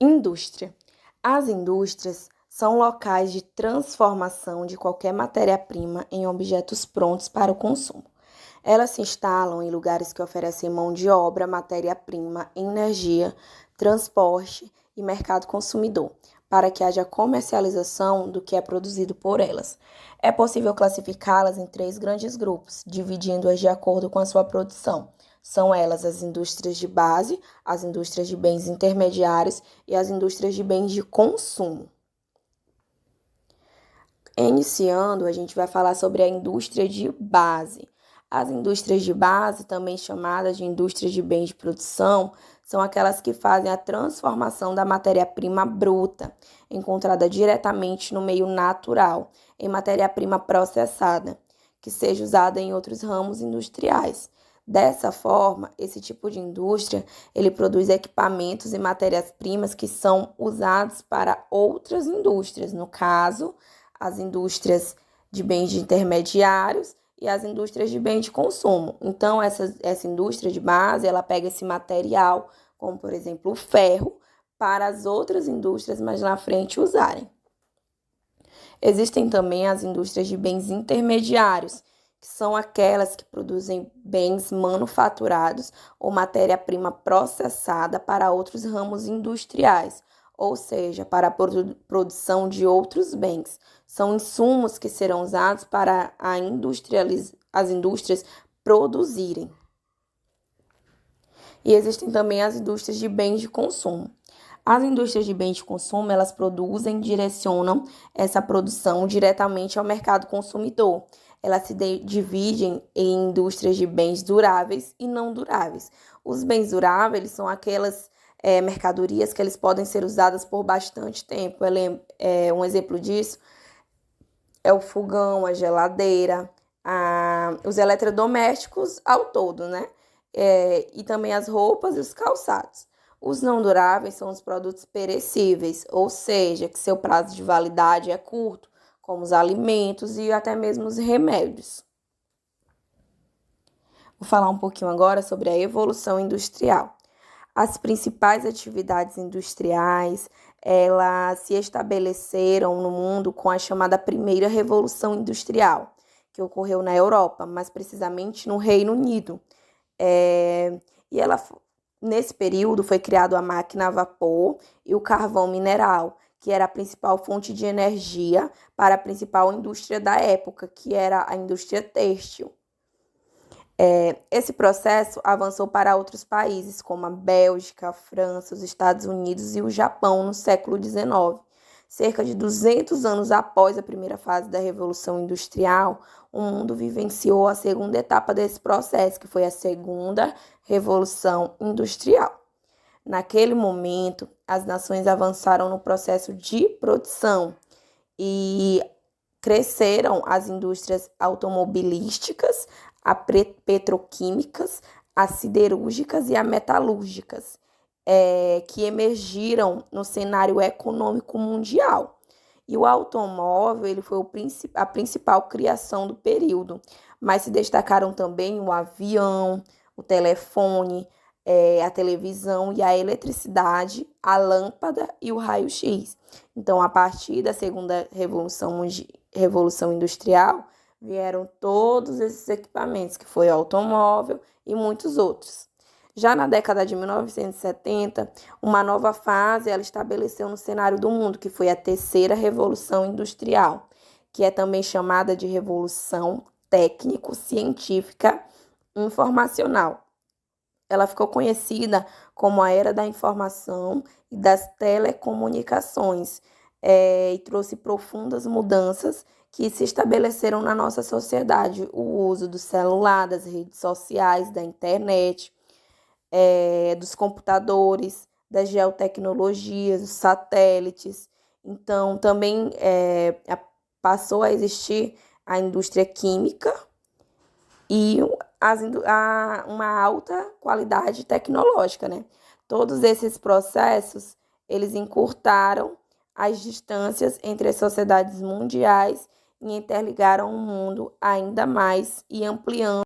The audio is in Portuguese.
Indústria. As indústrias são locais de transformação de qualquer matéria-prima em objetos prontos para o consumo. Elas se instalam em lugares que oferecem mão de obra, matéria-prima, energia, transporte e mercado consumidor, para que haja comercialização do que é produzido por elas. É possível classificá-las em 3 grandes grupos, dividindo-as de acordo com a sua produção. São elas as indústrias de base, as indústrias de bens intermediários e as indústrias de bens de consumo. Iniciando, a gente vai falar sobre a indústria de base. As indústrias de base, também chamadas de indústrias de bens de produção, são aquelas que fazem a transformação da matéria-prima bruta, encontrada diretamente no meio natural, em matéria-prima processada, que seja usada em outros ramos industriais. Dessa forma, esse tipo de indústria, ele produz equipamentos e matérias-primas que são usados para outras indústrias, no caso, as indústrias de bens de intermediários e as indústrias de bens de consumo. Então, essa indústria de base, ela pega esse material, como por exemplo o ferro, para as outras indústrias mais na frente usarem. Existem também as indústrias de bens intermediários, que são aquelas que produzem bens manufaturados ou matéria-prima processada para outros ramos industriais, ou seja, para a produção de outros bens. São insumos que serão usados para as indústrias produzirem. E existem também as indústrias de bens de consumo. As indústrias de bens de consumo, elas produzem e direcionam essa produção diretamente ao mercado consumidor. Elas se dividem em indústrias de bens duráveis e não duráveis. Os bens duráveis são aquelas mercadorias que eles podem ser usadas por bastante tempo. Um exemplo disso é o fogão, a geladeira, os eletrodomésticos ao todo, né? E também as roupas e os calçados. Os não duráveis são os produtos perecíveis, ou seja, que seu prazo de validade é curto, como os alimentos e até mesmo os remédios. Vou falar um pouquinho agora sobre a evolução industrial. As principais atividades industriais, elas se estabeleceram no mundo com a chamada primeira Revolução Industrial, que ocorreu na Europa, mais precisamente no Reino Unido. Nesse período foi criado a máquina a vapor e o carvão mineral, que era a principal fonte de energia para a principal indústria da época, que era a indústria têxtil. Esse processo avançou para outros países, como a Bélgica, a França, os Estados Unidos e o Japão no século XIX. Cerca de 200 anos após a primeira fase da Revolução Industrial, o mundo vivenciou a segunda etapa desse processo, que foi a segunda Revolução Industrial. Naquele momento, as nações avançaram no processo de produção e cresceram as indústrias automobilísticas, as petroquímicas, as siderúrgicas e as metalúrgicas, que emergiram no cenário econômico mundial. E o automóvel ele foi a principal criação do período, mas se destacaram também o avião, o telefone, a televisão e a eletricidade, a lâmpada e o raio-x. Então, a partir da segunda Revolução Industrial, vieram todos esses equipamentos, que foi o automóvel e muitos outros. Já na década de 1970, uma nova fase ela estabeleceu no cenário do mundo, que foi a terceira Revolução Industrial, que é também chamada de Revolução Técnico-Científica Informacional. Ela ficou conhecida como a Era da Informação e das Telecomunicações e trouxe profundas mudanças que se estabeleceram na nossa sociedade. O uso do celular, das redes sociais, da internet, dos computadores, das geotecnologias, dos satélites. Então, também passou a existir a indústria química e uma alta qualidade tecnológica, né? Todos esses processos, eles encurtaram as distâncias entre as sociedades mundiais e interligaram o mundo ainda mais e ampliando